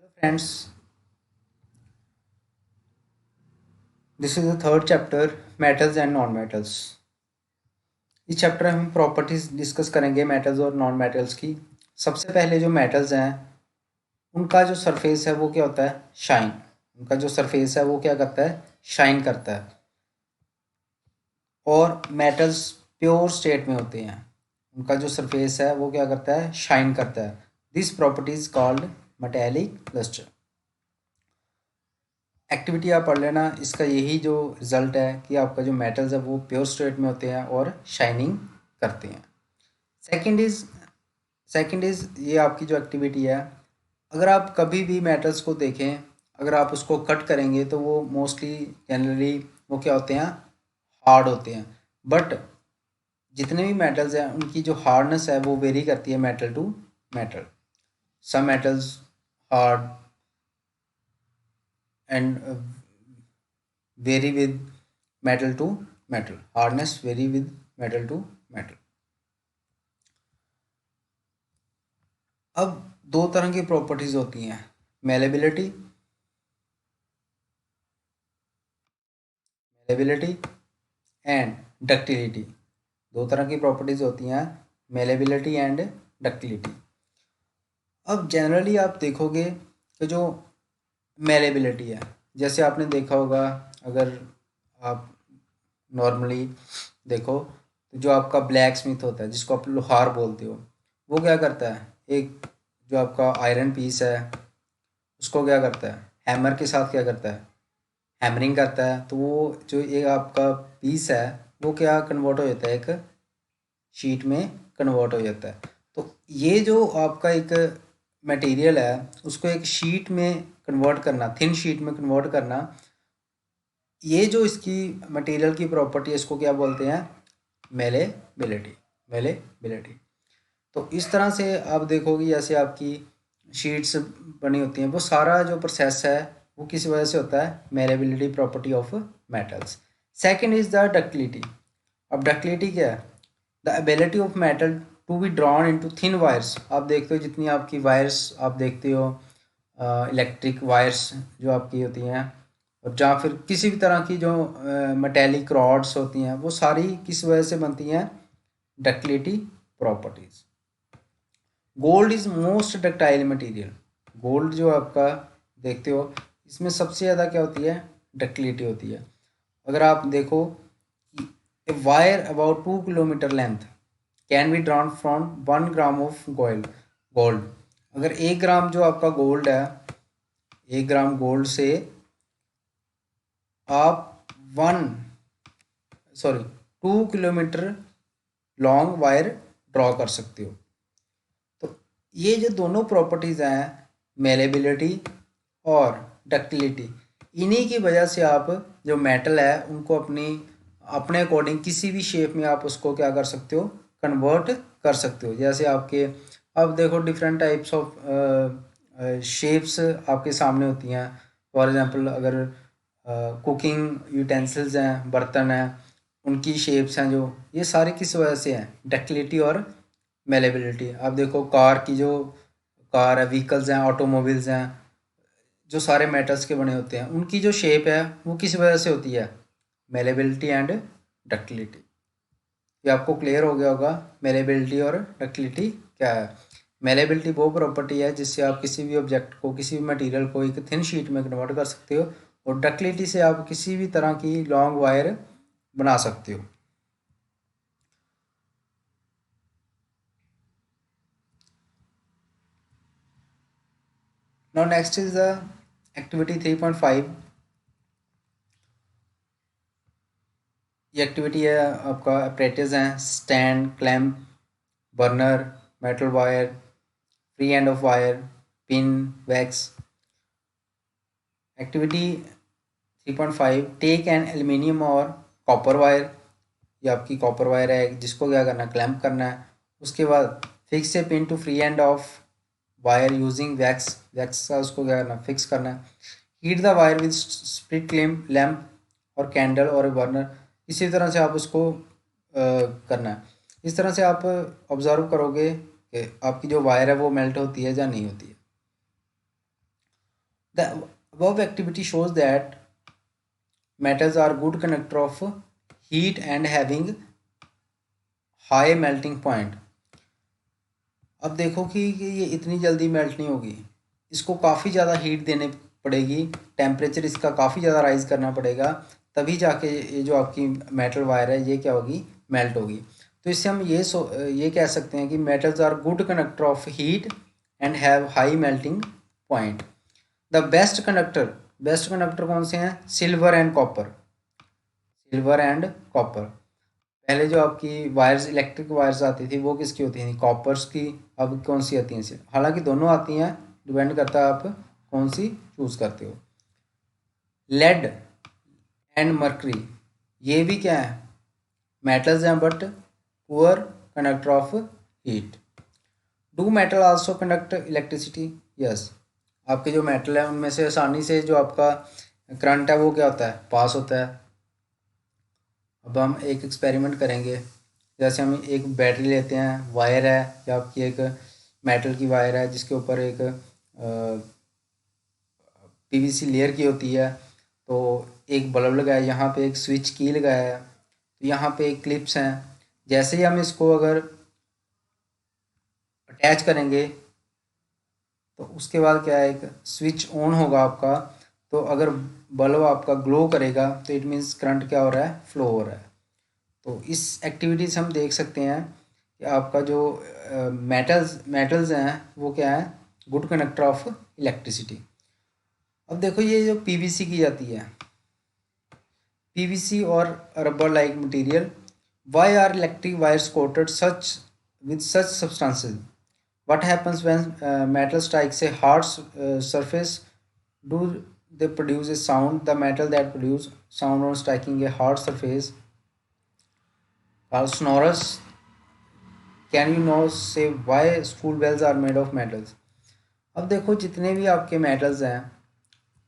Friends, this is the third chapter, metals and non-metals. इस chapter में हम properties discuss करेंगे मेटल्स और नॉन मेटल्स की। सबसे पहले जो मेटल्स हैं उनका जो सरफेस है वो क्या होता है, शाइन। उनका जो सरफेस है वो क्या करता है, शाइन करता है। और मेटल्स प्योर स्टेट में होते हैं, उनका जो सरफेस है वो क्या करता है, शाइन करता है। This property is called metallic lustre. Activity आप पढ़ लेना, इसका यही जो रिजल्ट है कि आपका जो मेटल्स है वो प्योर स्टेट में होते हैं और शाइनिंग करते हैं। सेकंड इज सेकंड इज ये आपकी जो एक्टिविटी है, अगर आप कभी भी मेटल्स को देखें, अगर आप उसको कट करेंगे तो वो मोस्टली जनरली वो क्या होते हैं, हार्ड होते हैं। बट जितने भी मेटल्स हैं उनकी जो हार्डनेस है वो वेरी करती है metal to metal. Some metals hard and vary with metal to metal, hardness vary with metal to metal। अब दो तरह की प्रॉपर्टीज होती हैं, मेलेबिलिटी मेलेबिलिटी एंड डक्टिलिटी। दो तरह की प्रॉपर्टीज होती हैं, मेलेबिलिटी एंड डक्टिलिटी। अब जनरली आप देखोगे कि जो मेलेबिलिटी है, जैसे आपने देखा होगा, अगर आप नॉर्मली देखो तो जो आपका ब्लैक स्मिथ होता है जिसको आप लोहार बोलते हो, वो क्या करता है, एक जो आपका आयरन पीस है उसको क्या करता है, हैमर के साथ क्या करता है, हैमरिंग करता है। तो वो जो एक आपका पीस है वो क्या कन्वर्ट हो जाता है, एक शीट में कन्वर्ट हो जाता है। तो ये जो आपका एक मटेरियल है उसको एक शीट में कन्वर्ट करना, थिन शीट में कन्वर्ट करना, ये जो इसकी मटेरियल की प्रॉपर्टी है इसको क्या बोलते हैं, मेलेबिलिटी। मेलेबिलिटी। तो इस तरह से आप देखोगे जैसे आपकी शीट्स बनी होती हैं, वो सारा जो प्रोसेस है वो किस वजह से होता है, malleability property of metals. Second is the ductility. अब डक्टिलिटी क्या है, the ability of metal to be drawn into thin wires. आप देखते हो जितनी आपकी वायर्स आप देखते हो, इलेक्ट्रिक वायर्स जो आपकी होती हैं, और जहाँ फिर किसी भी तरह की जो मेटेलिक रॉड्स होती हैं, वो सारी किस वजह से बनती हैं, ductility properties. Gold is most ductile material. Gold जो आपका देखते हो इसमें सबसे ज़्यादा क्या होती है, डक्टिलिटी होती है। अगर आप देखो कि a wire about 2 kilometre length can be drawn from 1 gram of gold. अगर 1 ग्राम जो आपका गोल्ड है, 1 ग्राम गोल्ड से आप one sorry 2 kilometre long wire draw कर सकते हो। तो ये जो दोनों प्रॉपर्टीज़ हैं, मेलेबिलिटी और डक्टिलिटी, इन्हीं की वजह से आप जो मेटल है उनको अपने अकॉर्डिंग किसी भी शेप में आप उसको क्या कर सकते हो, कन्वर्ट कर सकते हो। जैसे आपके अब देखो डिफरेंट टाइप्स ऑफ शेप्स आपके सामने होती हैं। फॉर एग्जांपल अगर कुकिंग यूटेंसिल्स हैं, बर्तन हैं, उनकी शेप्स हैं, जो ये सारे किस वजह से हैं, डक्टिलिटी और मेलेबिलिटी। अब देखो कार की जो कार है, व्हीकल्स हैं, ऑटोमोबाइल्स हैं, जो सारे मेटल्स के बने होते हैं, उनकी जो शेप है वो किस वजह से होती है, मेलेबिलिटी एंड डक्टिलिटी। ये आपको क्लियर हो गया होगा मेलेबिलिटी और डक्टिलिटी क्या है। मेलेबिलिटी वो प्रॉपर्टी है जिससे आप किसी भी ऑब्जेक्ट को, किसी भी मटेरियल को एक थिन शीट में कन्वर्ट कर सकते हो, और डक्टिलिटी से आप किसी भी तरह की लॉन्ग वायर बना सकते हो। Now next is the activity 3.5। ये एक्टिविटी है आपका, अपरेटस हैं, stand, clamp, burner, metal wire, free end of wire, pin, wax. Activity 3.5, take an aluminium और कॉपर वायर। ये आपकी कॉपर वायर है जिसको क्या करना है, क्लैम्प करना है। उसके बाद fix a pin to free end of wire using wax. Wax का उसको क्या करना है, फिक्स करना है। Heat the wire with split lamp और कैंडल और बर्नर। इसी तरह से आप उसको करना है। इस तरह से आप ऑब्जर्व करोगे कि आपकी जो वायर है वो मेल्ट होती है या नहीं होती है। The above activity shows that metals are good conductor of heat and having high melting point. अब देखो कि ये इतनी जल्दी मेल्ट नहीं होगी, इसको काफ़ी ज़्यादा हीट देने पड़ेगी, टेम्परेचर इसका काफ़ी ज़्यादा राइज करना पड़ेगा, तभी जाके ये जो आपकी मेटल वायर है ये क्या होगी, मेल्ट होगी। तो इससे हम ये कह सकते हैं कि metals are good conductor of heat and have high melting point. The best conductor कौन से हैं? Silver and copper. Silver and copper. पहले जो आपकी वायर्स, इलेक्ट्रिक वायर्स आती थी वो किसकी होती थी? कॉपर्स की। अब कौन सी आती हैं? हालांकि दोनों आती हैं, डिपेंड करता है आप कौन सी चूज़ करते हो। लेड एंड मर्करी, ये भी क्या है? मेटल्स हैं but poor conductor of heat. Do metal also conduct electricity? Yes. आपके जो मेटल है उनमें से आसानी से जो आपका करंट है वो क्या होता है? पास होता है। अब हम एक एक्सपेरिमेंट करेंगे। जैसे हम एक बैटरी लेते हैं, वायर है या आपकी एक मेटल की वायर है जिसके ऊपर एक पीवीसी लेयर की होती है। तो एक बल्ब लगाया, यहाँ पे एक स्विच की लगाया है, तो यहाँ पे एक क्लिप्स हैं। जैसे ही हम इसको अगर अटैच करेंगे तो उसके बाद क्या है, एक स्विच ऑन होगा आपका। तो अगर बल्ब आपका ग्लो करेगा तो इट मीन्स करंट क्या हो रहा है? फ्लो हो रहा है। तो इस एक्टिविटी से हम देख सकते हैं कि आपका जो मेटल्स हैं वो क्या है? Good conductor of electricity. अब देखो ये जो पीवीसी की जाती है, पीवीसी और rubber like material, why are electric wires coated such with such substances? What happens when metal strikes a hard surface? Do they produce a sound? The metal that produce sound on striking a hard surface are sonorous. Can you now say why school bells are made of metals? अब देखो जितने भी आपके metals हैं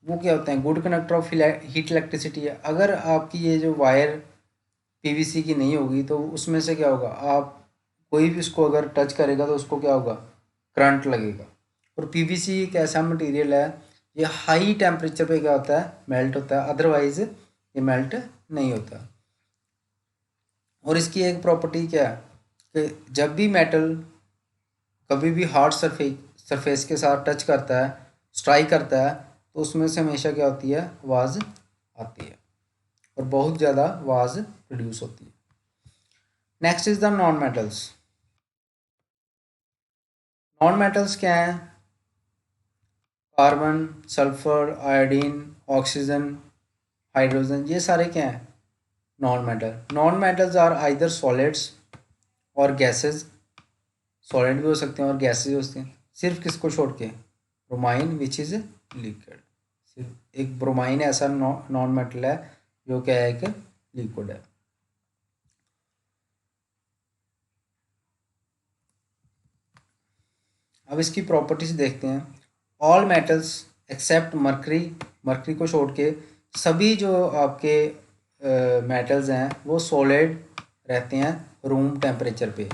वो क्या होते हैं? Good conductor of heat electricity है। अगर आपकी ये जो वायर पीवीसी की नहीं होगी तो उसमें से क्या होगा? आप कोई भी उसको अगर टच करेगा तो उसको क्या होगा? करंट लगेगा। और पीवीसी एक ऐसा मटेरियल है, ये हाई टेम्परेचर पे क्या होता है? मेल्ट होता है, अदरवाइज ये मेल्ट नहीं होता। और इसकी एक प्रॉपर्टी क्या है कि जब भी मेटल कभी भी हार्ड सरफेस के साथ टच करता है, स्ट्राइक करता है, तो उसमें से हमेशा क्या होती है? आवाज़ आती है और बहुत ज़्यादा आवाज़ प्रोड्यूस होती है। Next is the non metals. Non metals क्या हैं? Carbon, sulphur, iodine, oxygen, hydrogen, ये सारे क्या हैं? Non metal. Non metals are either solids or gases. Solid भी हो सकते हैं और गैसेस भी हो सकते हैं, सिर्फ किसको छोड़ के? Bromine which is liquid. सिर्फ एक ब्रोमाइन ऐसा नॉन मेटल है जो क्या है? एक लिक्विड है। अब इसकी प्रॉपर्टीज देखते हैं। All metals accept mercury, mercury को छोड़ के सभी जो आपके मेटल्स हैं वो सॉलिड रहते हैं रूम टेम्परेचर पे।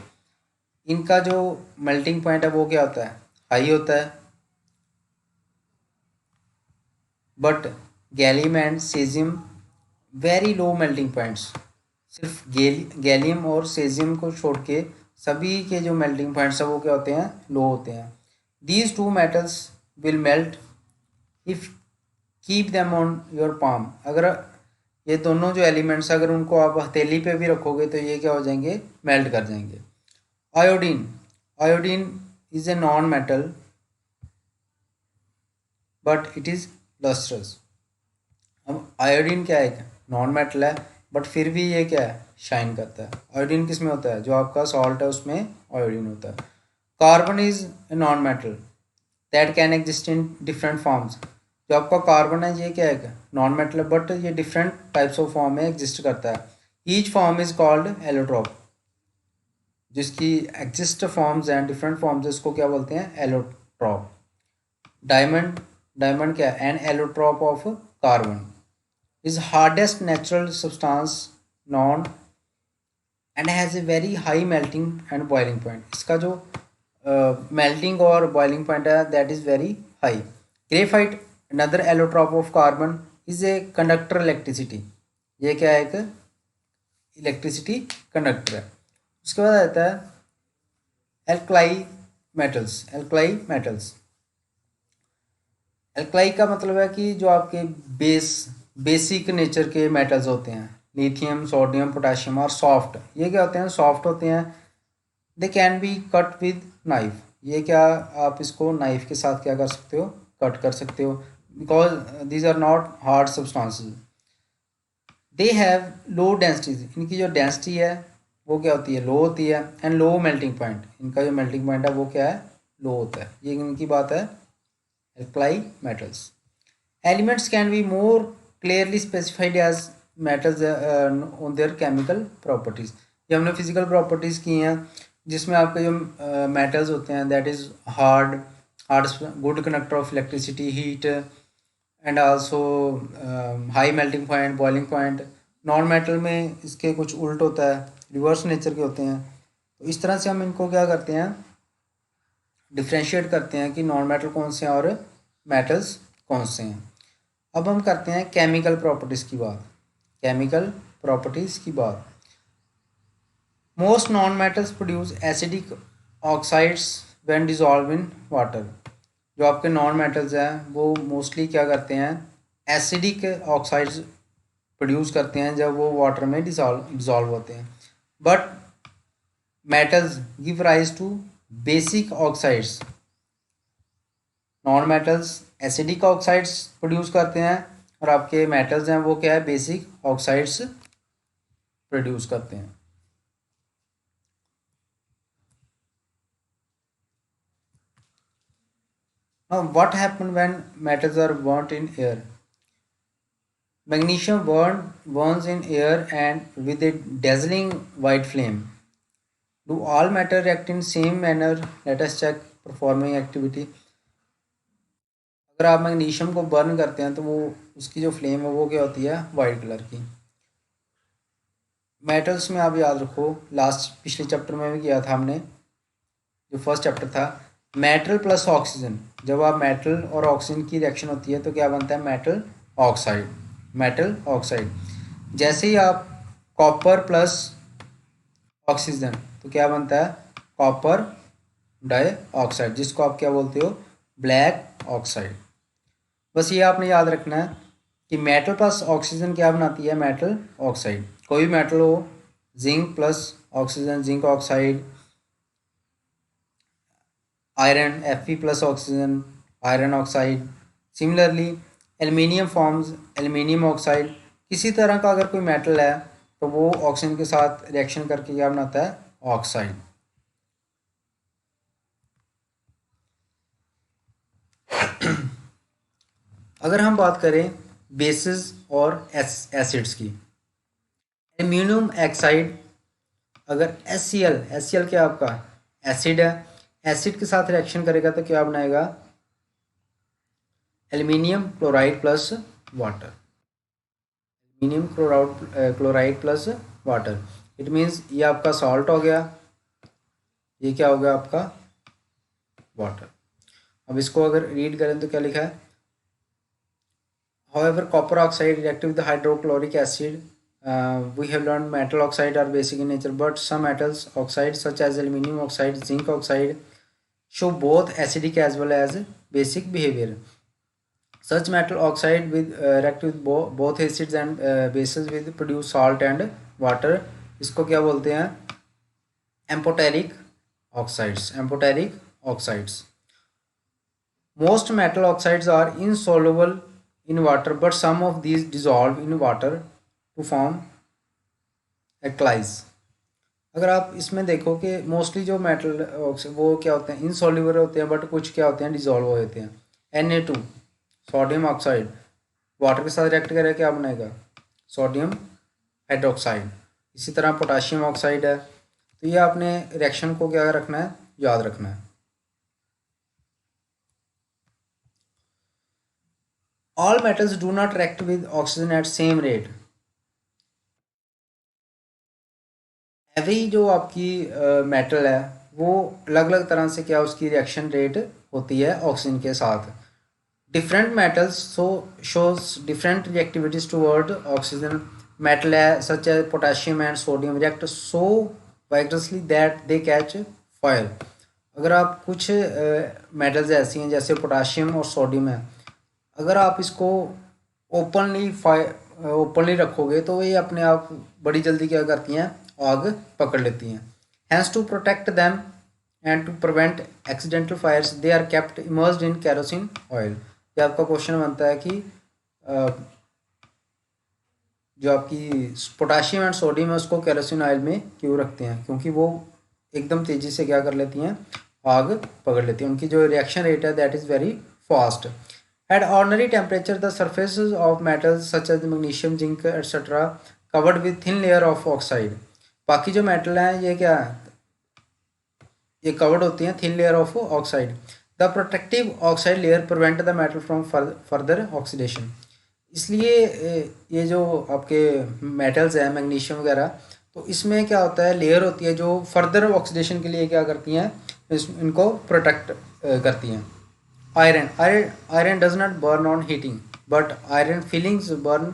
इनका जो मेल्टिंग पॉइंट है वो क्या होता है? हाई होता है। But gallium and caesium very low melting points. सिर्फ गैलियम और सीजियम को छोड़ के सभी के जो मेल्टिंग पॉइंट्स हैं वो क्या होते हैं? लो होते हैं। These two metals will melt if keep them on your palm. अगर ये दोनों जो एलिमेंट्स अगर उनको आप हथेली पे भी रखोगे तो ये क्या हो जाएंगे? मेल्ट कर जाएंगे। Iodine, iodine is a non metal but it is lustrous. अब आयोडीन क्या है? नॉन मेटल है बट फिर भी ये क्या है? शाइन करता है। आयोडीन किस में होता है? जो आपका सॉल्ट है उसमें आयोडीन होता है। Carbon is a non metal that can exist in different forms. जो आपका कार्बन है ये क्या है? नॉन मेटल है बट ये डिफरेंट टाइप्स ऑफ फॉर्म में एग्जिस्ट करता है। Each form is called allotrope. जिसकी एग्जिस्ट फॉर्म्स हैं, डिफरेंट फॉर्म्स, इसको क्या बोलते हैं? एलोट्रॉप। डायमंड, डायमंड क्या है? An allotrope of carbon is hardest natural substance known and has a very high melting and boiling point। इसका जो मेल्टिंग और बॉइलिंग पॉइंट है that is very high. Graphite another allotrope of carbon is a conductor electricity. ये क्या है, एक electricity conductor है। उसके बाद आता है एल्कलाई मेटल्स। एल्कलाई का मतलब है कि जो आपके बेसिक नेचर के मेटल्स होते हैं, लिथियम, सोडियम, पोटेशियम, और सॉफ्ट। ये क्या होते हैं, सॉफ्ट होते हैं। They can be cut with knife. ये क्या, आप इसको नाइफ के साथ क्या कर सकते हो, कट कर सकते हो, because these are not hard substances. They have low densities. इनकी जो डेंसिटी है वो क्या होती है, लो होती है। And low melting point. इनका जो मेल्टिंग पॉइंट है वो क्या है, लो होता है। ये इनकी बात है alkali metals. Elements can be more clearly specified as metals on their chemical properties. ये हमने फिजिकल प्रॉपर्टीज़ की हैं, जिसमें आपके जो मेटल्स होते हैं that is hard good conductor of electricity, heat, and also high melting point, boiling point. Non metal में इसके कुछ उल्ट होता है, रिवर्स नेचर के होते हैं। तो इस तरह से हम इनको क्या करते हैं, डिफ्रेंशिएट करते हैं कि नॉन मेटल कौन से हैं और मेटल्स कौन से हैं। अब हम करते हैं केमिकल प्रॉपर्टीज़ की बात। Most non metals produce acidic oxides when dissolve in water. जो आपके नॉन मेटल्स हैं वो मोस्टली क्या करते हैं, एसिडिक ऑक्साइड्स प्रोड्यूस करते हैं जब वो वाटर में डिजॉल्व होते हैं। But metals give rise to basic oxides. Non metals acidic oxides produce करते हैं और आपके मेटल्स हैं वो क्या है, बेसिक ऑक्साइड्स प्रोड्यूस करते हैं। Now what happens when metals are burnt in air? Magnesium burns in air and with a dazzling white flame. Do all matter react in same manner? Let us check performing activity. अगर आप magnesium को burn करते हैं तो वो उसकी जो flame है वो क्या होती है, वाइट कलर की। मेटल्स में आप याद रखो, पिछले चैप्टर में भी किया था हमने, जो फर्स्ट चैप्टर था, मेटल प्लस ऑक्सीजन। जब आप मेटल और ऑक्सीजन की रिएक्शन होती है तो क्या बनता है, मेटल ऑक्साइड। जैसे ही आप कॉपर प्लस ऑक्सीजन तो क्या बनता है, कॉपर डाइऑक्साइड, जिसको आप क्या बोलते हो, ब्लैक ऑक्साइड। बस ये आपने याद रखना है कि मेटल प्लस ऑक्सीजन क्या बनाती है, मेटल ऑक्साइड। कोई भी मेटल हो, zinc plus oxygen zinc oxide, iron Fe plus oxygen iron oxide. Similarly aluminium forms aluminium oxide. किसी तरह का अगर कोई मेटल है तो वो ऑक्सीजन के साथ रिएक्शन करके क्या बनाता है, ऑक्साइड। अगर हम बात करें बेसिस और एसिड्स की, एल्युमिनियम ऑक्साइड, अगर HCl क्या आपका एसिड है, एसिड के साथ रिएक्शन करेगा तो क्या बनाएगा, aluminium chloride plus water. Chloride plus water, it means ये आपका सॉल्ट हो गया, ये क्या हो गया आपका वाटर। अब इसको अगर रीड करें तो क्या लिखा है, however copper oxide reactive with the hydrochloric acid, we have learned metal oxide are basic in nature, but some metals oxides such as aluminum oxide, zinc oxide show both acidic as well as basic behavior. Such metal oxide with react with both acids and bases with produce salt and water. इसको क्या बोलते हैं, amphoteric oxides. Most metal oxides are insoluble in water, but some of these dissolve in water to form alkalis. अगर आप इसमें देखो कि mostly जो मेटल वो क्या होते हैं, इनसॉल्युबल होते हैं, बट कुछ क्या होते हैं, डिजॉल्व हो जाते हैं। Na2 सोडियम ऑक्साइड वाटर के साथ रिएक्ट करेगा, क्या बनेगा, सोडियम हाइड्रोक्साइड। इसी तरह पोटाशियम ऑक्साइड है। तो ये आपने रिएक्शन को क्या रखना है, याद रखना है। All metals do not react with oxygen at same rate. Every जो आपकी मेटल है वो अलग अलग तरह से क्या उसकी रिएक्शन रेट होती है ऑक्सीजन के साथ। different metals so shows different reactivities toward oxygen. Metal such as potassium and sodium react so vigorously that they catch fire. अगर आप कुछ मेटल्स ऐसी हैं जैसे पोटाशियम और सोडियम है, अगर आप इसको ओपनली रखोगे तो ये अपने आप बड़ी जल्दी क्या करती हैं, आग पकड़ लेती हैं. Hence to protect them and to prevent accidental fires they are kept immersed in kerosene oil. ये आपका क्वेश्चन बनता है कि जो आपकी पोटाशियम एंड सोडियम है उसको केरोसिन ऑयल में क्यों रखते हैं, क्योंकि वो एकदम तेज़ी से क्या कर लेती हैं, आग पकड़ लेती हैं. उनकी जो रिएक्शन रेट है that is very fast. At ordinary temperature the surfaces of metals such as magnesium, zinc etcetera covered with thin layer of oxide. बाकी जो मेटल हैं ये क्या है, ये कवर्ड होती हैं thin layer of oxide. The protective oxide layer prevent the metal from further oxidation. इसलिए ये जो आपके मेटल्स हैं मैग्नीशियम वगैरह, तो इसमें क्या होता है, लेयर होती है जो फर्दर ऑक्सीडेशन के लिए क्या करती हैं, इनको प्रोटेक्ट करती हैं. Iron does not burn on heating but iron filings burn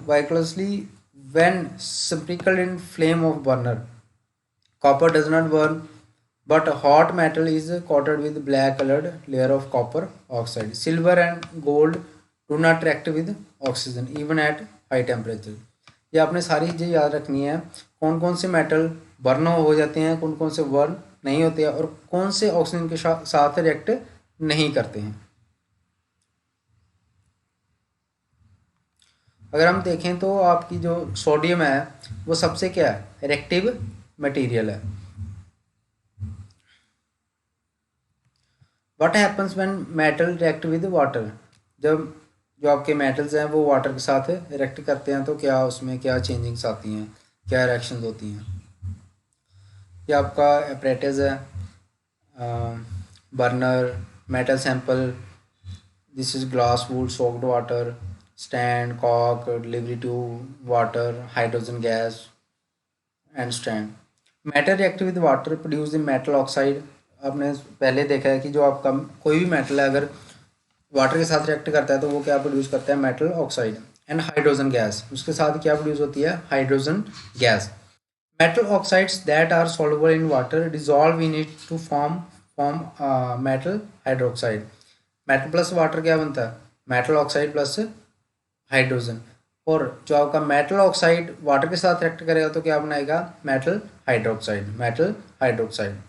vigorously when sprinkled in flame of burner. Copper does not burn, but hot metal is coated with black colored layer of copper oxide. Silver and gold do not react with oxygen even at high temperature. ये आपने सारी चीज़ें याद रखनी है, कौन कौन से मेटल बर्न हो जाते हैं, कौन कौन से बर्न नहीं होते हैं, और कौन से ऑक्सीजन के साथ रिएक्ट नहीं करते हैं. अगर हम देखें तो आपकी जो सोडियम है वो सबसे क्या है, रिएक्टिव मटेरियल है. What happens when metal react with water. जब जो आपके मेटल्स हैं वो वाटर के साथ रिएक्ट करते हैं तो क्या उसमें क्या चेंजिंग्स आती हैं, क्या रिएक्शंस होती हैं. ये आपका एपरेटस है, burner, metal sample, this is glass wool soaked water, stand, cock, delivery tube, water, hydrogen gas and stand. Metal react with water produce the metal oxide. आपने पहले देखा है कि जो आपका कोई भी मेटल है अगर वाटर के साथ रिएक्ट करता है तो वो क्या प्रोड्यूस करता है, metal oxide. And hydrogen gas, उसके साथ क्या प्रोड्यूस होती है, hydrogen gas. Metal oxides that are soluble in water dissolve in it to form metal hydroxide. Metal plus water क्या बनता है, मेटल ऑक्साइड प्लस हाइड्रोजन. और जो आपका मेटल ऑक्साइड वाटर के साथ रिएक्ट करेगा तो क्या बनाएगा, metal hydroxide. Metal hydroxide.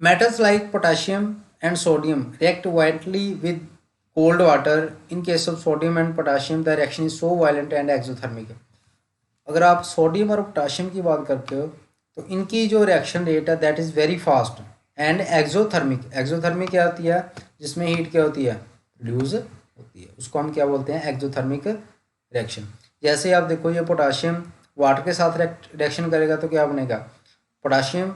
Metals like potassium and sodium react violently with cold water. In case of sodium and potassium, the reaction is so violent and exothermic. अगर आप sodium और potassium की बात करते हो तो इनकी जो रिएक्शन रेट है that is very fast and exothermic. Exothermic क्या होती है, जिसमें हीट क्या होती है, प्रोड्यूस होती है, उसको हम क्या बोलते हैं, एक्सोथर्मिक रिएक्शन. जैसे आप देखो ये पोटाशियम वाटर के साथ रिएक्शन करेगा तो क्या बनेगा, potassium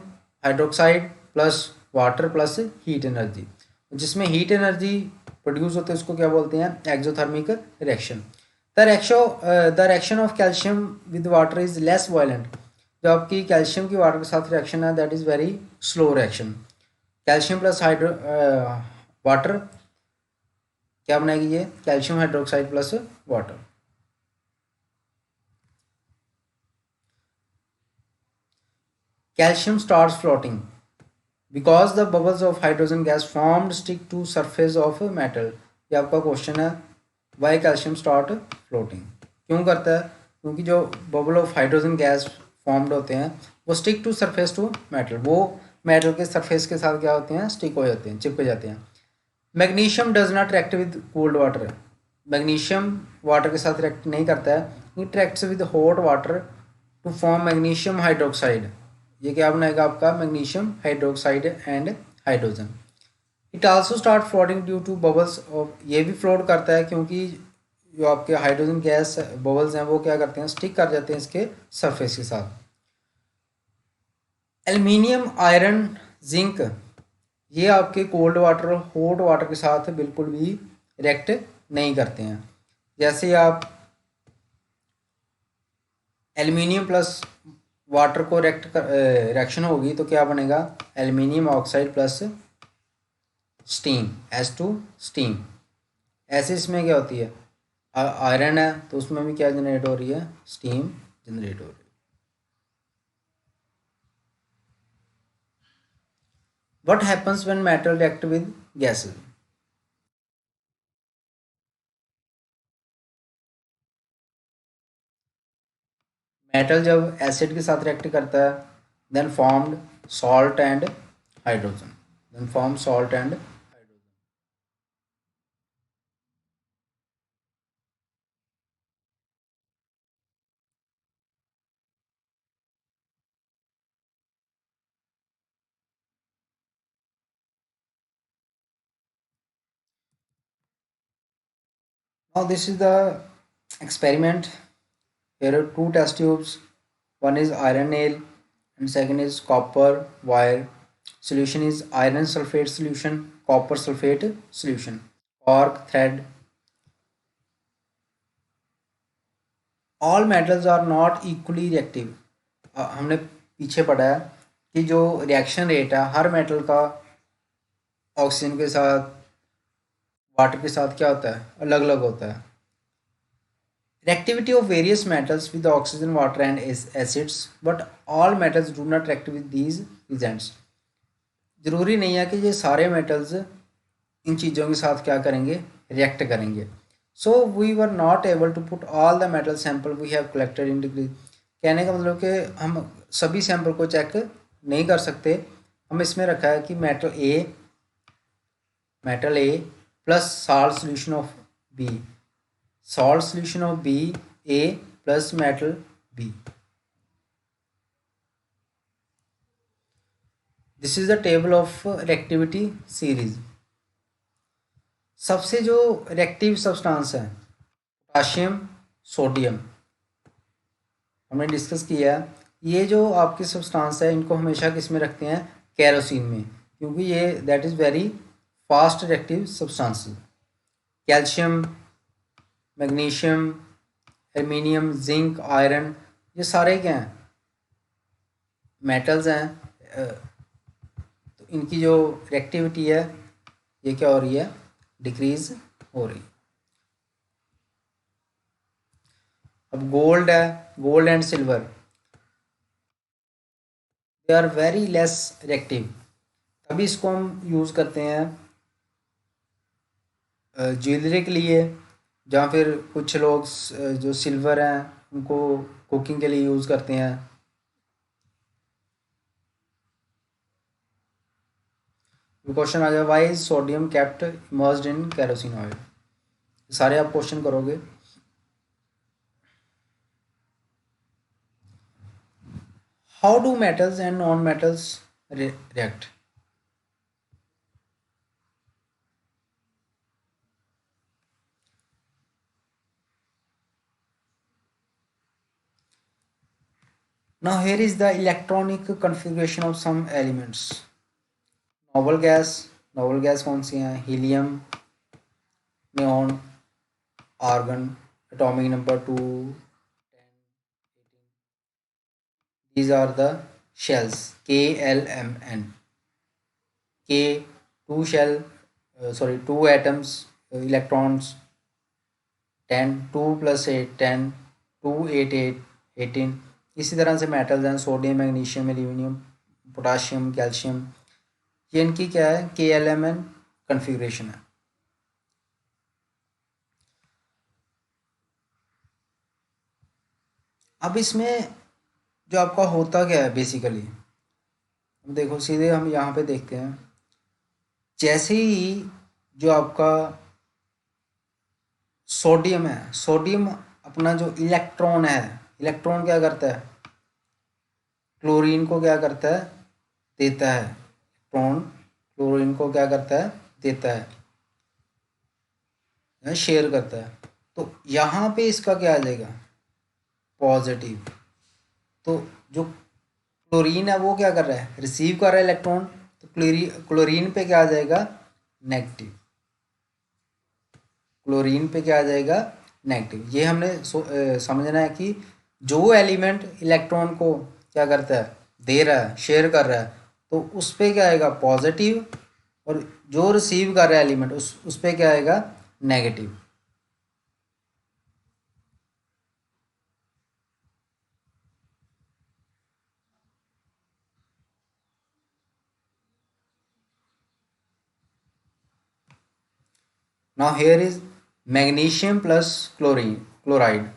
hydroxide plus water plus heat energy. जिसमें हीट एनर्जी प्रोड्यूस होते हैं उसको क्या बोलते हैं, exothermic reaction. The reaction of calcium with water is less violent. जो आपकी कैल्शियम की वाटर के साथ रिएक्शन है that is very slow reaction. Calcium plus water क्या बनाएगी, ये calcium hydroxide plus water. Calcium starts floating because the bubbles of hydrogen gas formed stick to surface of metal. ये आपका क्वेश्चन है, why calcium start floating. क्यों करता है, क्योंकि जो bubble of hydrogen gas formed होते हैं वो stick to surface to metal, वो मेटल के सरफेस के साथ क्या होते हैं, स्टिक हो जाते हैं, चिपक जाते हैं. Magnesium does not react with cold water. Magnesium water के साथ रिएक्ट नहीं करता है, it reacts with hot water to form magnesium hydroxide. ये क्या बनाएगा आपका, magnesium hydroxide and hydrogen. It also start floating due to bubbles of. ये भी फ्लोट करता है क्योंकि जो आपके हाइड्रोजन गैस बबल्स हैं वो क्या करते हैं, स्टिक कर जाते हैं इसके सरफेस के साथ. एल्युमिनियम, आयरन, जिंक ये आपके कोल्ड वाटर और हॉट वाटर के साथ बिल्कुल भी रिएक्ट नहीं करते हैं. जैसे आप एल्युमिनियम प्लस वाटर को रिएक्शन होगी तो क्या बनेगा, aluminium oxide plus steam, S2 steam. ऐसे इसमें क्या होती है, आयरन है तो उसमें भी क्या जनरेट हो रही है, स्टीम जनरेट हो रही है। What happens when metal react with gases? Metal जब एसिड के साथ रिएक्ट करता है then formed salt and hydrogen, then form salt and hydrogen. Now this is the experiment. Here are two test tubes. One is iron nail and second is copper wire. Solution is iron sulfate solution, copper sulfate solution. Cork thread. All metals are not equally reactive. हमने पीछे पढ़ा है कि जो reaction rate है हर metal का oxygen के साथ, वाटर के साथ क्या होता है, अलग अलग होता है। Reactivity of various metals with oxygen, water and acids, but all metals do not react with these reagents. ज़रूरी नहीं है कि ये सारे मेटल्स इन चीज़ों के साथ क्या करेंगे, रिएक्ट करेंगे। So we were not able to put all the metal sample we have collected in degree. कहने का मतलब कि हम सभी सैंपल को चेक नहीं कर सकते। हम इसमें रखा है कि metal A plus salt solution of B, salt solution of B A plus metal B. This is the table of reactivity series. सबसे जो reactive substance है पोटाशियम सोडियम, हमने डिस्कस किया। ये जो आपकी सब्सटेंस है इनको हमेशा किस में रखते हैं, केरोसिन में, क्योंकि ये that is very fast reactive substance. Calcium, magnesium, aluminium, zinc, iron, ये सारे क्या हैं, मेटल्स हैं। तो इनकी जो रिएक्टिविटी है ये क्या हो रही है, डिक्रीज हो रही है। अब गोल्ड है, gold and silver, they are very less reactive, तभी इसको हम यूज़ करते हैं ज्वेलरी के लिए, जहाँ फिर कुछ लोग जो सिल्वर हैं उनको कुकिंग के लिए यूज़ करते हैं। क्वेश्चन आ गया, why is sodium kept immersed in kerosene oil. सारे आप क्वेश्चन करोगे। How do metals and non metals react. Now here is the electronic configuration of some elements. Noble gas कौन सी हैं, helium, neon, argon, atomic number 2, 10, 18. These are the shells, KLMN. K, two atoms, electrons, 10, 2 plus 8, 10, 2, 8, 8, 18. इसी तरह से metals हैं, sodium, magnesium, aluminium, potassium, calcium, ये इनकी क्या है, KLMN कन्फिग्रेशन है। अब इसमें जो आपका होता क्या है बेसिकली, देखो सीधे हम यहाँ पे देखते हैं। जैसे ही जो आपका सोडियम है, सोडियम अपना जो इलेक्ट्रॉन है, इलेक्ट्रॉन क्या करता है, क्लोरीन को क्या करता है, देता है। इलेक्ट्रॉन क्लोरीन को क्या करता है, देता है, शेयर करता है। तो यहाँ पे इसका क्या आ जाएगा, पॉजिटिव। तो जो क्लोरीन है वो क्या कर रहा है, रिसीव कर रहा है इलेक्ट्रॉन, तो क्लोरीन पे क्या आ जाएगा, नेगेटिव। क्लोरीन पे क्या आ जाएगा, नेगेटिव। ये हमने समझना है कि जो एलिमेंट इलेक्ट्रॉन को क्या करता है, दे रहा है, शेयर कर रहा है, तो उस पर क्या आएगा, पॉजिटिव, और जो रिसीव कर रहा है एलिमेंट उस पर क्या आएगा, negative. Now here is magnesium plus chloride.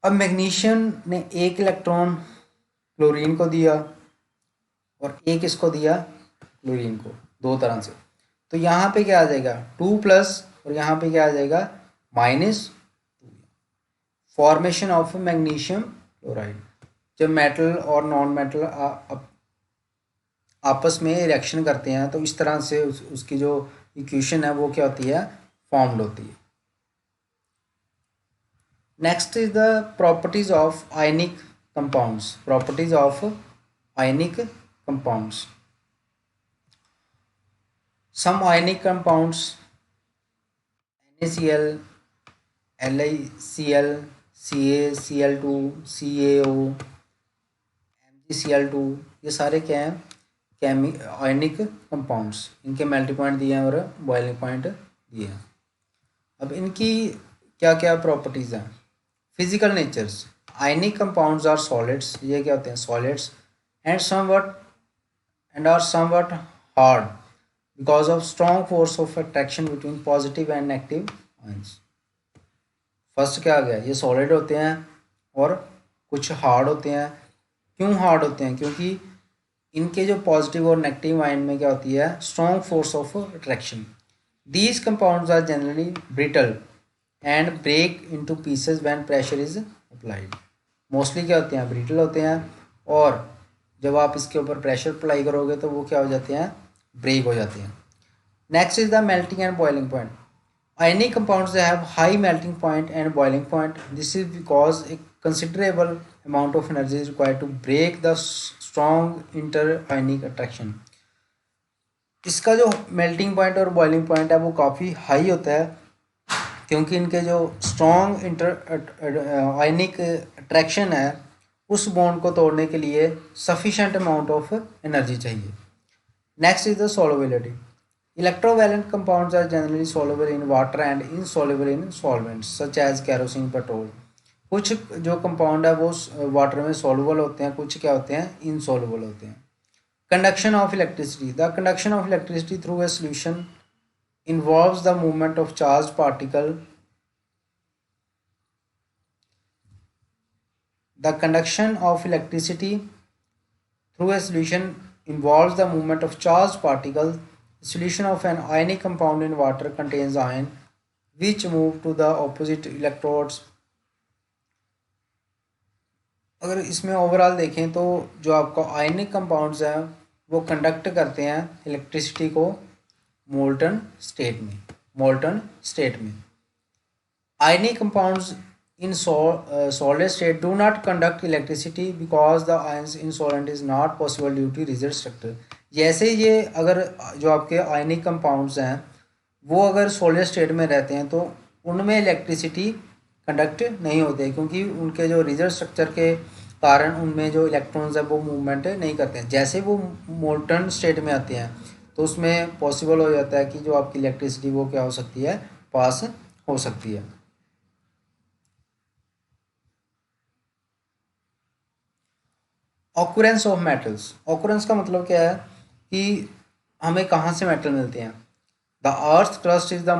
अब मैग्नीशियम ने एक इलेक्ट्रॉन क्लोरीन को दिया और एक इसको दिया क्लोरीन को, दो तरह से। तो यहाँ पे क्या आ जाएगा 2+ और यहाँ पे क्या आ जाएगा -2। Formation of magnesium chloride. जब मेटल और नॉन मेटल आपस में रिएक्शन करते हैं तो इस तरह से उसकी जो इक्वेशन है वो क्या होती है, फॉर्म्ड होती है। Next is the properties of ionic compounds. Properties of ionic compounds. Some ionic compounds NaCl, LiCl, CaCl2, CaO, MgCl2, ये सारे क्या हैं, आयनिक कंपाउंड्स। इनके मेल्टिंग पॉइंट दिए हैं और बॉइलिंग पॉइंट दिए हैं। अब इनकी क्या क्या प्रॉपर्टीज़ हैं। Physical natures. Ionic compounds are solids, ये क्या होते हैं, solids, and are somewhat hard because of strong force of attraction between positive and negative ions. First क्या आ गया, ये सॉलिड होते हैं और कुछ हार्ड होते हैं। क्यों हार्ड होते हैं, क्योंकि इनके जो पॉजिटिव और नेगेटिव आयन में क्या होती है, strong force of attraction. These compounds are generally brittle and break into pieces when pressure is applied. Mostly क्या होते हैं, ब्रिटल होते हैं, और जब आप इसके ऊपर प्रेशर अप्लाई करोगे तो वो क्या हो जाते हैं, ब्रेक हो जाते हैं। Next is the melting and boiling point. Ionic compounds they have high melting point and boiling point. This is because a considerable amount of energy is required to break the strong inter-ionic attraction. इसका जो melting point और boiling point है वो काफ़ी high होता है, क्योंकि इनके जो स्ट्रॉन्ग इंटर आयनिक अट्रैक्शन है उस बॉन्ड को तोड़ने के लिए सफिशेंट अमाउंट ऑफ एनर्जी चाहिए। Next is the solubility. Electrovalent compounds are generally soluble in water and insoluble in solvents such as kerosene, petrol. कुछ जो कंपाउंड है वो वाटर में सॉल्युबल होते हैं, कुछ क्या होते हैं, इनसॉल्युबल होते हैं। Conduction of electricity. The conduction of electricity through a solution involves the movement of charged particle. The conduction of electricity through a solution involves the movement of charged particles. The solution of an ionic compound in water contains ion which move to the opposite electrodes. अगर इसमें overall देखें तो जो आपका ionic compounds हैं वो conduct करते हैं इलेक्ट्रिसिटी को मोल्टन स्टेट में। Ionic compounds in solid state do not conduct electricity because the ions in solvent is not possible due to rigid structure. जैसे ये अगर जो आपके आयनिक कंपाउंड्स हैं वो अगर सॉलिड स्टेट में रहते हैं तो उनमें इलेक्ट्रिसिटी कंडक्ट नहीं होते, क्योंकि उनके जो रिजिड स्ट्रक्चर के कारण उनमें जो इलेक्ट्रॉन्स हैं वो मूवमेंट नहीं करते हैं। जैसे वो मोल्टन स्टेट में आते हैं तो उसमें पॉसिबल हो जाता है कि जो आपकी इलेक्ट्रिसिटी वो क्या हो सकती है, पास हो सकती है। ऑकुरेंस ऑफ मेटल्स। ऑकुरेंस का मतलब क्या है कि हमें कहाँ से मेटल मिलते हैं। The earth crust is the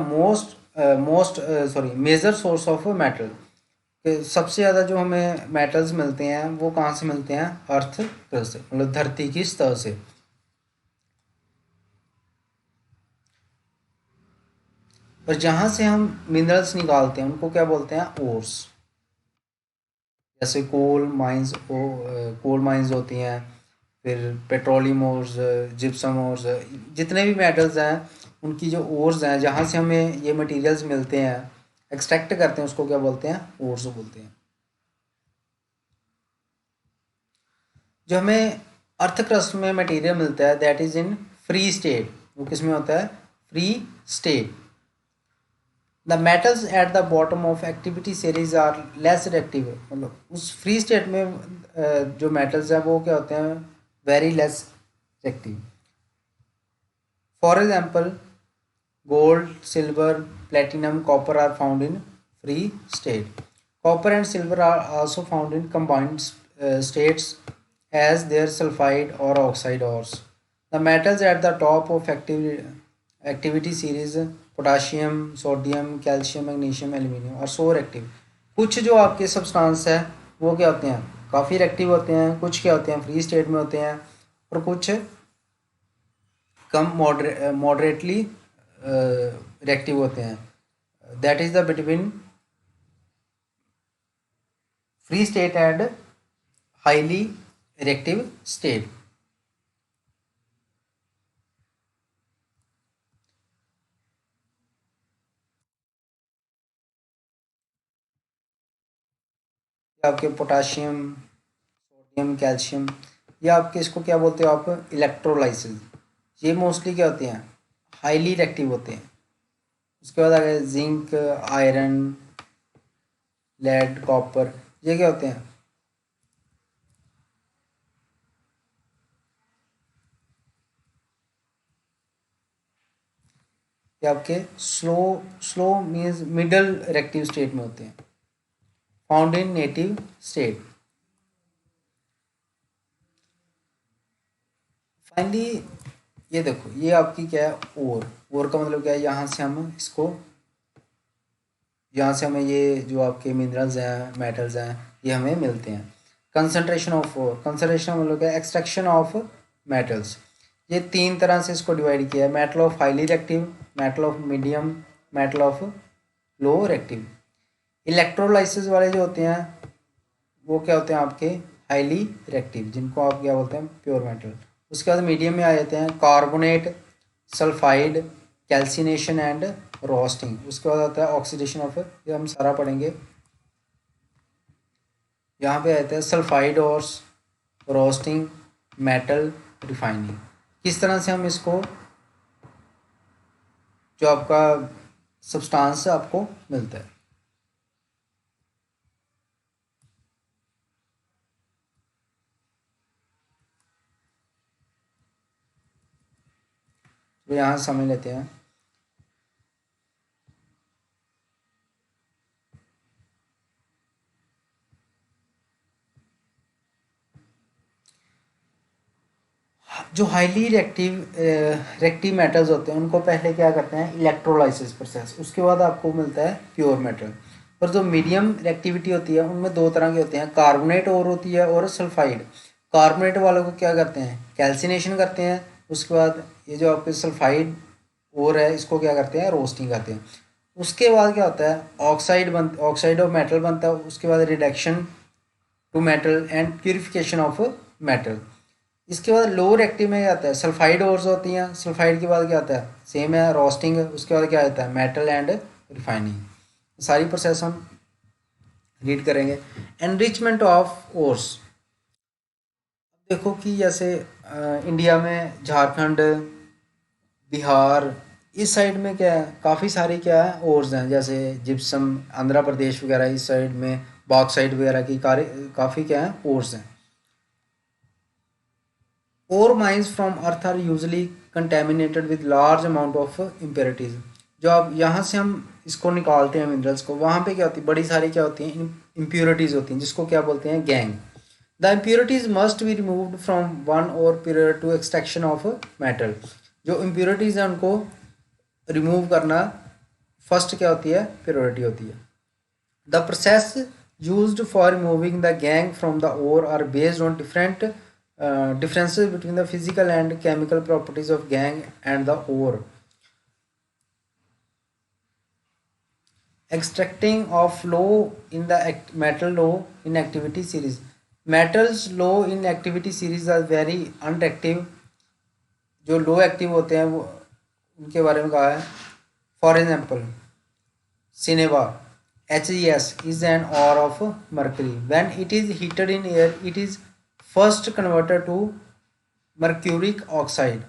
major source of metal. सबसे ज़्यादा जो हमें मेटल्स मिलते हैं वो कहाँ से मिलते हैं, अर्थ क्रस्ट से, मतलब धरती की सतह से। और जहाँ से हम मिनरल्स निकालते हैं उनको क्या बोलते हैं, ओर्स। जैसे कोल माइंस होती हैं, फिर पेट्रोलियम ओर्स, जिप्सम ओर्स, जितने भी मेटल्स हैं उनकी जो ओर्स हैं जहाँ से हमें ये मटेरियल्स मिलते हैं, एक्सट्रैक्ट करते हैं, उसको क्या बोलते हैं, ओर्स बोलते हैं। जो हमें अर्थ क्रस्ट में मटेरियल मिलता है that is in free state. वो किस में होता है, free state. The metals at the bottom of activity series are less reactive. मतलब उस फ्री स्टेट में जो मेटल्स हैं वो क्या होते हैं, very less reactive. For example, gold, silver, platinum, copper are found in free state. Copper and silver are also found in combined states as their sulfide or oxide ores. The metals at the top of activity series potassium, sodium, calcium, magnesium, aluminium are so reactive. कुछ जो आपके substance है वो क्या होते हैं, काफ़ी reactive होते हैं, कुछ क्या होते हैं फ्री स्टेट में होते हैं, और कुछ कम मॉडरेटली रिएक्टिव होते हैं. That is the between free state and highly reactive state. आपके पोटाशियम, सोडियम, कैल्शियम, या आपके इसको क्या बोलते हो आप, इलेक्ट्रोलाइसिस, ये मोस्टली क्या होते हैं, हाईली रिएक्टिव होते हैं. उसके बाद आ गए जिंक, आयरन, लेड, कॉपर, ये क्या होते हैं, ये आपके slow slow means middle reactive state में होते हैं, found in native state. Finally ये देखो, ये आपकी क्या है, ओर का मतलब क्या है, यहाँ से हम इसको, यहाँ से हमें ये जो आपके मिनरल्स हैं, मेटल्स हैं, ये हमें मिलते हैं. कंसंट्रेशन ऑफ ओर, कंसंट्रेशन मतलब क्या है, एक्सट्रैक्शन ऑफ मेटल्स. ये तीन तरह से इसको डिवाइड किया है, metal of highly reactive, metal of medium, metal of low reactive. Electrolysis वाले जो होते हैं वो क्या होते हैं आपके हाईली रिएक्टिव, जिनको आप क्या बोलते हैं, प्योर मेटल. उसके बाद मीडियम में आ जाते हैं carbonate, sulphide, calcination and roasting. उसके बाद आता है ऑक्सीडेशन ऑफ, ये हम सारा पढ़ेंगे. यहाँ पे आते हैं सल्फाइड और रोस्टिंग, मेटल रिफाइनिंग. किस तरह से हम इसको, जो आपका सब्सटेंस आपको मिलता है. तो यहाँ समझ लेते हैं. जो हाईली रिएक्टिव मेटल्स होते हैं उनको पहले क्या करते हैं, इलेक्ट्रोलाइसिस प्रोसेस, उसके बाद आपको मिलता है प्योर मेटल. और जो मीडियम रिएक्टिविटी होती है उनमें दो तरह के होते हैं, कार्बोनेट और होती है और सल्फाइड. कार्बोनेट वालों को क्या करते हैं, कैल्सिनेशन करते हैं. उसके बाद ये जो आपके सल्फाइड और है इसको क्या करते हैं, रोस्टिंग करते हैं. उसके बाद क्या होता है, ऑक्साइड ऑफ मेटल बनता है. उसके बाद reduction to metal and purification of metal. इसके बाद लोअर एक्टिव में क्या आता है, सल्फाइड ओर्स होती हैं. सल्फाइड के बाद क्या आता है, सेम है, रोस्टिंग. उसके बाद क्या आता है, मेटल एंड रिफाइनिंग. सारी प्रोसेस हम रीड करेंगे. एनरिचमेंट ऑफ ओर्स, देखो कि जैसे इंडिया में झारखंड, बिहार, इस साइड में क्या है, काफ़ी सारी क्या है ओर्स हैं, जैसे जिप्सम, आंध्र प्रदेश वगैरह, इस साइड में बॉक्साइट वगैरह की काफ़ी क्या है ओर्स हैं. Ore mines from earth are usually contaminated with large amount of impurities. जो अब यहाँ से हम इसको निकालते हैं मिनरल्स को, वहाँ पे क्या होती है, बड़ी सारी क्या होती हैं, इम्प्योरिटीज़ होती हैं, जिसको क्या बोलते हैं, gangue. The impurities must be removed from one ore period to extraction of metal. जो इम्प्योरिटीज़ हैं उनको रिमूव करना फर्स्ट क्या होती है, प्योरिटी होती है. The process used for removing the gangue from the ore are based on different differences between the physical and chemical properties of gangue and the ore. Extracting of low in the metal low in activity series. Metals low in activity series are very unactive. जो लो active होते हैं वो उनके बारे में कहा है. For example cinnabar, HES is an ore of mercury. When it is heated in air, it is first converted to mercuric oxide.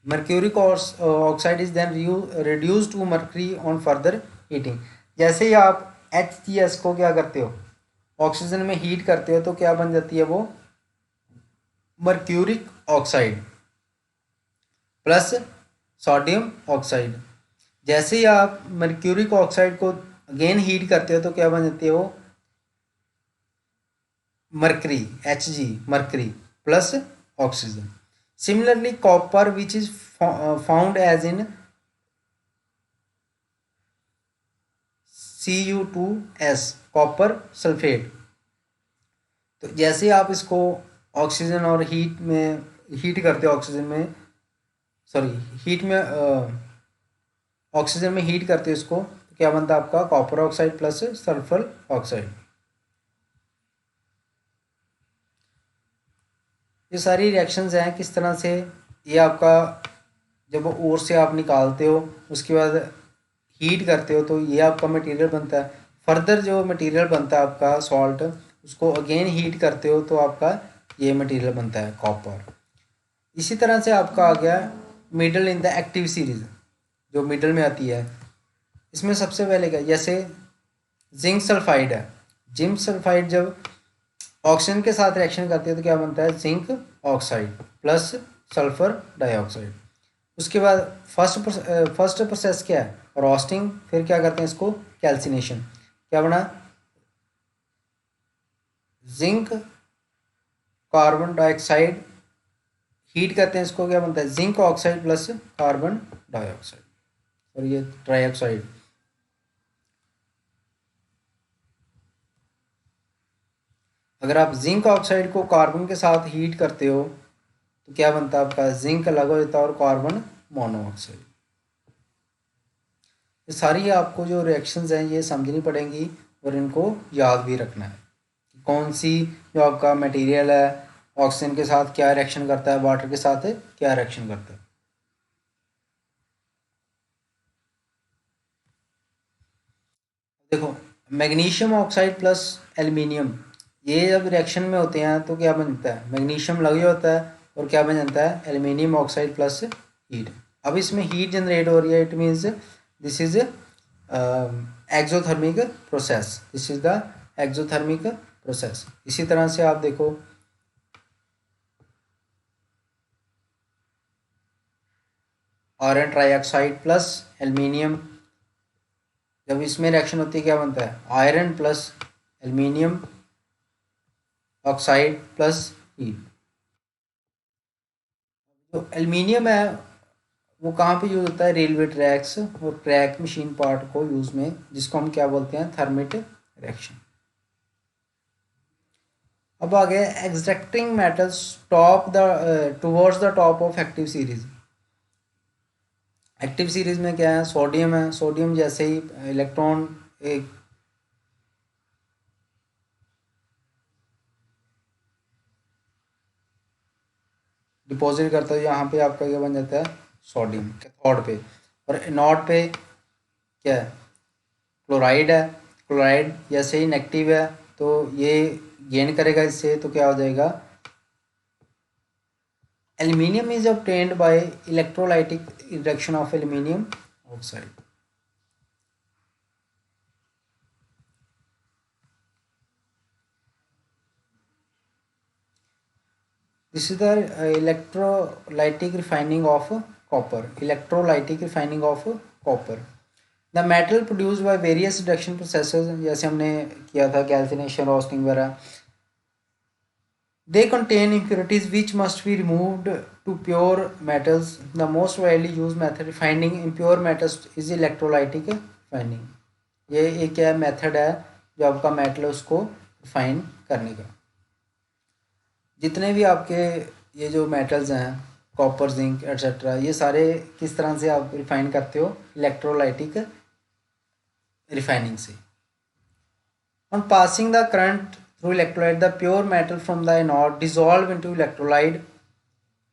Mercuric oxide is then reduced to mercury on further heating. जैसे ही आप HCS को क्या करते हो, oxygen में heat करते हो, तो क्या बन जाती है वो, mercuric oxide plus sodium oxide. जैसे ही आप मर्क्यूरिक ऑक्साइड को अगेन हीट करते हो तो क्या बन जाती है वो, mercury, Hg, mercury plus oxygen. Similarly copper which is found as in Cu2s, copper sulphate. तो जैसे ही आप इसको ऑक्सीजन और हीट में हीट करते हो, ऑक्सीजन में सॉरी हीट में ऑक्सीजन में हीट करते हो इसको, तो क्या बनता है आपका copper oxide plus sulphur oxide. ये सारी रिएक्शंस हैं किस तरह से। ये आपका जब ओर से आप निकालते हो उसके बाद हीट करते हो तो ये आपका मटेरियल बनता है। फर्दर जो मटेरियल बनता है आपका सॉल्ट, उसको अगेन हीट करते हो तो आपका ये मटेरियल बनता है कॉपर। इसी तरह से आपका आ गया middle in the active series, जो मिडल में आती है। इसमें सबसे पहले क्या, जैसे जिंक सल्फाइड है, जिंक सल्फाइड जब ऑक्सीजन के साथ रिएक्शन करती है तो क्या बनता है zinc oxide plus sulphur dioxide. उसके बाद फर्स्ट प्रोसेस क्या है, रोस्टिंग। फिर क्या करते हैं इसको कैल्सिनेशन, क्या बना जिंक कार्बन डाइऑक्साइड, हीट करते हैं इसको, क्या बनता है zinc oxide plus carbon dioxide और ये ट्राइऑक्साइड। अगर आप जिंक ऑक्साइड को कार्बन के साथ हीट करते हो तो क्या बनता है आपका जिंक अलग हो जाता है और कार्बन मोनोऑक्साइड। ये सारी आपको जो रिएक्शंस हैं ये समझनी पड़ेंगी और इनको याद भी रखना है। कौन सी जो आपका मटेरियल है ऑक्सीजन के साथ क्या रिएक्शन करता है, वाटर के साथ क्या रिएक्शन करता है। देखो मैग्नीशियम ऑक्साइड प्लस एल्युमिनियम, ये जब रिएक्शन में होते हैं तो क्या बनता है मैग्नीशियम लग होता है और क्या बन जाता है एल्युमिनियम ऑक्साइड प्लस हीट। अब इसमें हीट जनरेट हो रही है, it means this is exothermic process, this is the exothermic process. इसी तरह से आप देखो आयरन ट्राइऑक्साइड प्लस एल्युमिनियम, जब इसमें रिएक्शन होती है क्या बनता है iron plus aluminium oxide plus heat. जो एल्युमिनियम है वो कहाँ पे यूज होता है, रेलवे ट्रैक्स और ट्रैक मशीन पार्ट को यूज में, जिसको हम क्या बोलते हैं थर्मिट रिएक्शन। अब आ गया extracting metals top the towards the top of active series. Active series में क्या है सोडियम है, सोडियम जैसे ही इलेक्ट्रॉन एक डिपॉजिट करता है, यहाँ पे आपका क्या बन जाता है सोडियम कैथोड पे। और एनोड पे क्या है क्लोराइड है, क्लोराइड जैसे ही नेगेटिव है तो ये गेन करेगा इससे, तो क्या हो जाएगा aluminium is obtained by electrolytic reduction of aluminium oxide. This is the electrolytic refining of copper. Electrolytic refining of copper. The metal produced by various reduction processes, जैसे हमने किया था कैल्सिनेशन रोस्टिंग वगैरह, they contain impurities which must be removed to pure metals. The most widely used method refining impure metals is electrolytic refining. ये एक क्या method है जो आपका मेटल उसको रिफाइन करने का। जितने भी आपके ये जो मेटल्स हैं कॉपर जिंक एटसेट्रा, ये सारे किस तरह से आप रिफाइन करते हो इलेक्ट्रोलाइटिक रिफाइनिंग से। On passing the current through electrolyte the pure metal from the anode dissolve into electrolyte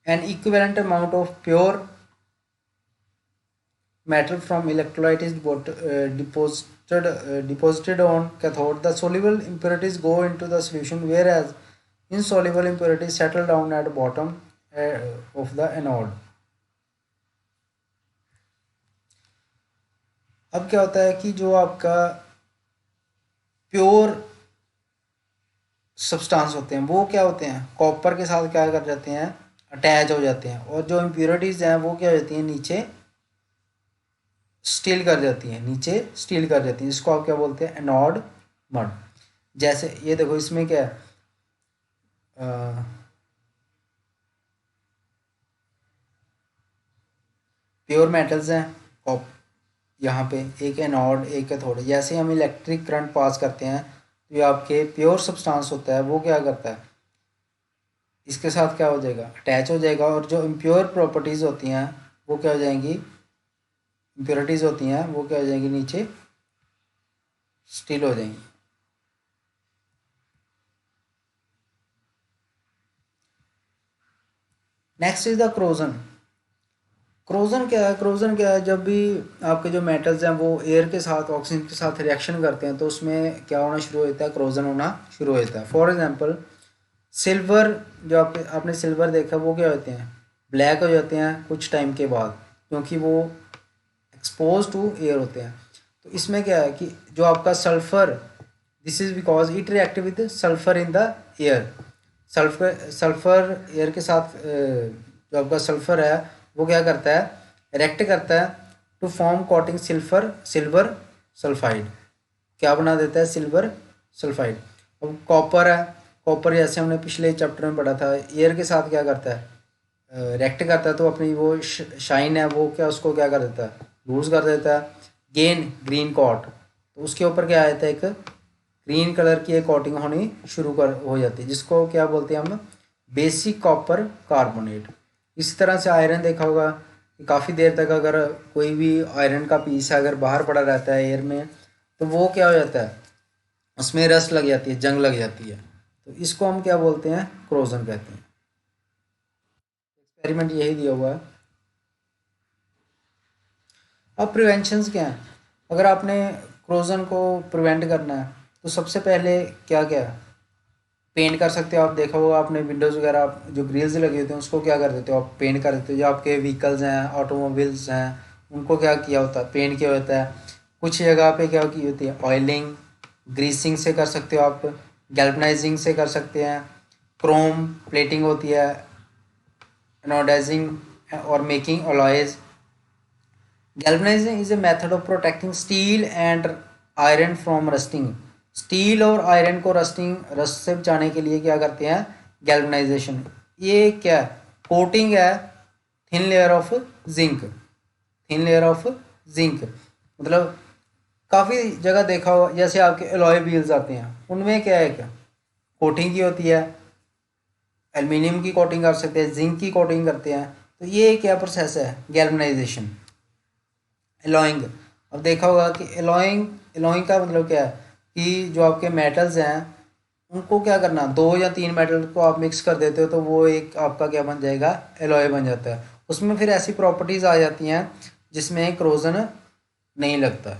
N equivalent amount of pure metal from electrolyte is deposited on cathode. The soluble impurities go into the solution, whereas insoluble impurities settle down at bottom of the anode. अब क्या होता है कि जो आपका pure substance होते हैं वो क्या होते हैं कॉपर के साथ क्या कर जाते हैं अटैच हो जाते हैं, और जो इम्प्योरिटीज़ हैं वो क्या हो जाती हैं, नीचे स्टील कर जाती हैं, नीचे स्टील कर जाती हैं, जिसको आप क्या बोलते हैं, एनोड मड। जैसे ये देखो इसमें क्या है, प्योर मेटल्स हैं, और यहाँ पे एक एनोड एक कैथोड। जैसे हम इलेक्ट्रिक करंट पास करते हैं तो ये आपके प्योर सब्सटेंस होता है, वो क्या करता है, इसके साथ क्या हो जाएगा, अटैच हो जाएगा, और जो इम्प्योर प्रॉपर्टीज़ होती हैं वो क्या हो जाएंगी, इम्प्योरिटीज़ होती हैं वो क्या हो जाएंगी, नीचे स्टील हो जाएंगी। Next is the corrosion. Corrosion क्या है, क्रोजन क्या है, जब भी आपके जो मेटल्स हैं वो एयर के साथ, ऑक्सीजन के साथ रिएक्शन करते हैं तो उसमें क्या होना शुरू होता है, क्रोजन होना शुरू हो जाता है। फॉर एग्जांपल सिल्वर, जो आपने सिल्वर देखा, वो क्या होते हैं, ब्लैक हो जाते हैं कुछ टाइम के बाद, क्योंकि वो एक्सपोज टू एयर होते हैं। तो इसमें क्या है कि जो आपका sulphur, this is because it react with sulphur in the air. Sulphur sulphur air के साथ जो आपका सल्फर है वो क्या करता है, रिएक्ट करता है to form coating silver silver sulphide, क्या बना देता है, सिल्वर सल्फाइड। अब कॉपर है, कॉपर जैसे हमने पिछले चैप्टर में पढ़ा था, एयर के साथ क्या करता है, रिएक्ट करता है, तो अपनी वो शाइन है वो क्या, उसको क्या कर देता है, लूज कर देता है, गेन ग्रीन कॉट, तो उसके ऊपर क्या आता है, एक ग्रीन कलर की एक कोटिंग होनी शुरू कर हो जाती है, जिसको क्या बोलते हैं हम, बेसिक कॉपर कार्बोनेट। इस तरह से आयरन देखा होगा कि काफ़ी देर तक अगर कोई भी आयरन का पीस अगर बाहर पड़ा रहता है एयर में, तो वो क्या हो जाता है, उसमें रस्ट लग जाती है, जंग लग जाती है, तो इसको हम क्या बोलते हैं, क्रोजन कहते हैं। एक्सपेरिमेंट यही दिया हुआ है। अब प्रिवेंशंस क्या हैं, अगर आपने क्रोजन को प्रिवेंट करना है तो सबसे पहले क्या क्या है, पेंट कर सकते हो आप, देखा होगा आपने विंडोज़ वगैरह जो ग्रिल्स लगे होते हैं उसको क्या कर देते हो आप, पेंट कर देते हो। जो आपके व्हीकल्स हैं, ऑटोमोबाइल्स हैं, उनको क्या किया होता है, पेंट किया होता है। कुछ जगह पे क्या की होती है, ऑयलिंग, ग्रीसिंग से कर सकते हो आप, गैल्वनाइजिंग से कर सकते हैं, क्रोम प्लेटिंग होती है, एनोडाइजिंग और making alloys. Galvanising is a method of protecting steel and iron from rusting. Steel और आयरन को रस्ट से बचाने के लिए क्या करते हैं, गैल्वनाइजेशन। ये क्या कोटिंग है, thin layer of zinc, thin layer of zinc, मतलब काफ़ी जगह देखा हो, जैसे आपके एलॉय व्हील्स आते हैं उनमें क्या है, क्या कोटिंग की होती है, एल्युमिनियम की कोटिंग कर सकते हैं, जिंक की कोटिंग करते हैं। तो ये क्या प्रोसेस है, गैल्वनाइजेशन। एलॉइंग, अब देखा होगा कि एलॉइंग, एलॉइंग का मतलब क्या है कि जो आपके मेटल्स हैं उनको क्या करना, 2 या 3 मेटल को आप मिक्स कर देते हो तो वो एक आपका क्या बन जाएगा, एलॉय बन जाता है। उसमें फिर ऐसी प्रॉपर्टीज़ आ जाती हैं जिसमें क्रोजन नहीं लगता।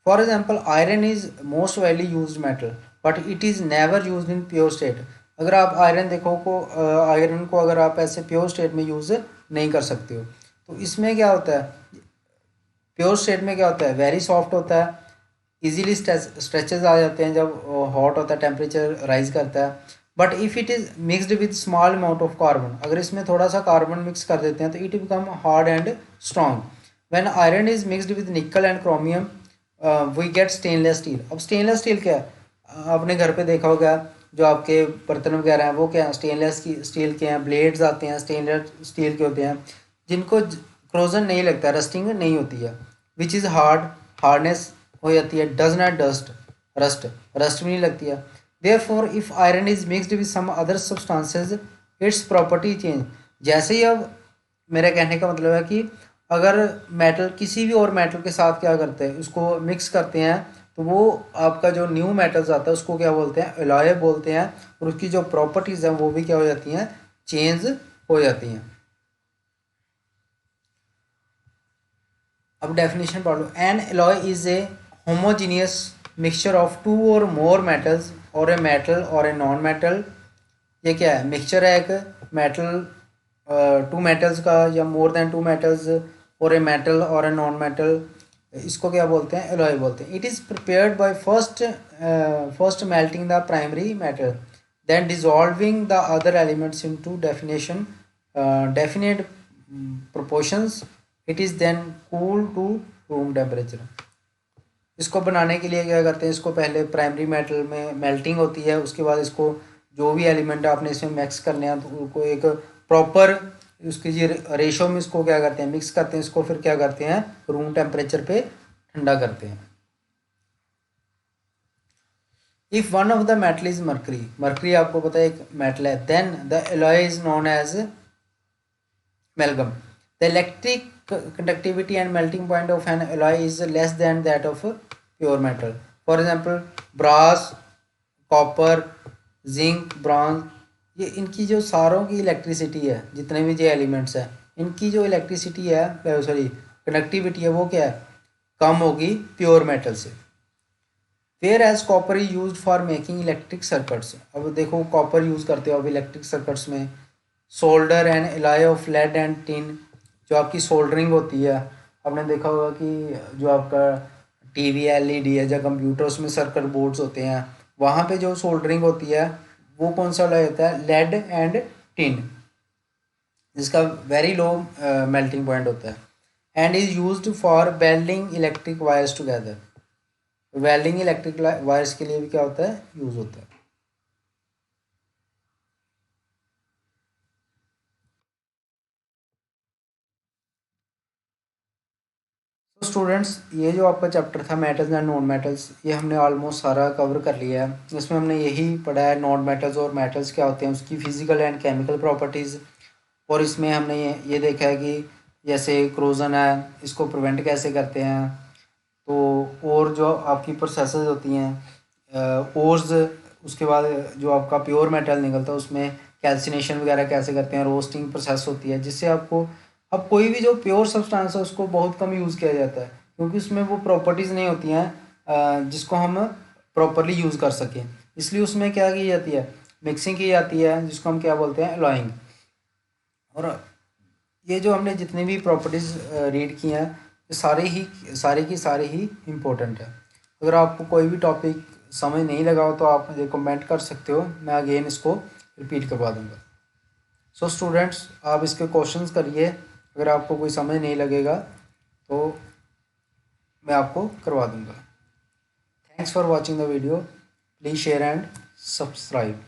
For example iron is most widely use metal but it is never use in pure state. अगर आप आयरन देखो को, आयरन को अगर आप ऐसे प्योर स्टेट में यूज़ नहीं कर सकते हो, तो इसमें क्या होता है, प्योर स्टेट में क्या होता है, वेरी सॉफ्ट होता है, इजीली स्ट्रेचेज आ जाते हैं जब हॉट होता है, टेम्परेचर राइज करता है। But if it is mixed with small amount of carbon, अगर इसमें थोड़ा सा कार्बन मिक्स कर देते हैं तो it become hard and strong. When iron is mixed with nickel and chromium we get stainless steel. अब स्टेनलेस स्टील क्या है, आपने घर पे देखा होगा जो आपके बर्तन वगैरह हैं वो क्या है, स्टेनलेस की स्टील के हैं, ब्लेड्स आते हैं स्टेनलेस स्टील के होते हैं, जिनको क्रोजन नहीं लगता, रस्टिंग नहीं होती है, विच इज़ हार्ड, हार्डनेस हो जाती है, does not dust, rust, rust भी नहीं लगती है। Therefore if iron is mixed with some other substances its property change. जैसे ही, अब मेरे कहने का मतलब है कि अगर मेटल किसी भी और मेटल के साथ क्या करते हैं, उसको मिक्स करते हैं, तो वो आपका जो न्यू मेटल्स आता है उसको क्या बोलते हैं, एलॉय बोलते हैं, और उसकी जो प्रॉपर्टीज़ हैं वो भी क्या हो जाती हैं, चेंज हो जाती हैं। अब डेफिनेशन पढ़ लो, an alloy is a homogeneous mixture of 2 or more metals और ए मेटल और ए नॉन मेटल। ये क्या है, मिक्सचर है एक मेटल, 2 मेटल्स का या मोर देन 2 मेटल्स, और ए मेटल और ए नॉन मेटल, इसको क्या बोलते हैं, एलॉय बोलते हैं। It is prepared by first melting the primary metal. then dissolving the other elements into definite proportions, it is then cooled to room temperature. इसको बनाने के लिए क्या करते हैं, इसको पहले प्राइमरी मेटल में मेल्टिंग होती है, उसके बाद इसको जो भी एलिमेंट आपने इसमें मिक्स करने हैं तो उनको एक प्रॉपर उसकी जी रेशो में इसको क्या करते हैं, मिक्स करते हैं, इसको फिर क्या करते हैं, रूम टेम्परेचर पे ठंडा करते हैं. If one of the metal is mercury, mercury आपको पता है एक मेटल है, then the alloy is known as amalgam. The electric conductivity and melting point of an alloy is less than that of pure metal. For example, brass, copper, zinc, bronze, ये इनकी जो सारों की इलेक्ट्रिसिटी है, जितने भी जो एलिमेंट्स हैं, इनकी जो इलेक्ट्रिसिटी है, सॉरी कंडक्टिविटी है, वो क्या है, कम होगी प्योर मेटल से. Whereas copper is use for making electric circuits. अब देखो कॉपर यूज़ करते हो अब इलेक्ट्रिक सर्किट्स में. Solder and alloy of lead and tin, जो आपकी सोल्डरिंग होती है, आपने देखा होगा कि जो आपका टीवी एलईडी है या कंप्यूटर्स में सर्किट बोर्ड्स होते हैं, वहाँ पे जो सोल्डरिंग होती है वो कौन सा एलॉय होता है, लेड एंड टिन, जिसका वेरी लो मेल्टिंग पॉइंट होता है. And is used for welding electric wires together. Welding electric wires के लिए भी क्या होता है, यूज होता है. तो स्टूडेंट्स, ये जो आपका चैप्टर था मेटल्स एंड नॉन मेटल्स, ये हमने ऑलमोस्ट सारा कवर कर लिया है. इसमें हमने यही पढ़ा है नॉन मेटल्स और मेटल्स क्या होते हैं, उसकी फिजिकल एंड केमिकल प्रॉपर्टीज़. और इसमें हमने ये देखा है कि जैसे क्रोजन है, इसको प्रिवेंट कैसे करते हैं. तो और जो आपकी प्रोसेसेस होती हैं ओर्स, उसके बाद जो आपका प्योर मेटल निकलता है उसमें कैल्सिनेशन वगैरह कैसे करते हैं, रोस्टिंग प्रोसेस होती है, जिससे आपको अब कोई भी जो प्योर सब्सटेंस है उसको बहुत कम यूज़ किया जाता है, क्योंकि उसमें वो प्रॉपर्टीज़ नहीं होती हैं जिसको हम प्रॉपरली यूज़ कर सकें. इसलिए उसमें क्या की जाती है, मिक्सिंग की जाती है, जिसको हम क्या बोलते हैं, एलॉइंग. और ये जो हमने जितनी भी प्रॉपर्टीज़ रीड की हैं, ये सारे ही इम्पोर्टेंट है. अगर आपको कोई भी टॉपिक समझ नहीं लगा हो तो आप मुझे कमेंट कर सकते हो, मैं अगेन इसको रिपीट करवा दूँगा. सो स्टूडेंट्स, आप इसके क्वेश्चंस करिए, अगर आपको कोई समझ नहीं लगेगा तो मैं आपको करवा दूँगा. Thanks for watching the video. Please share and subscribe.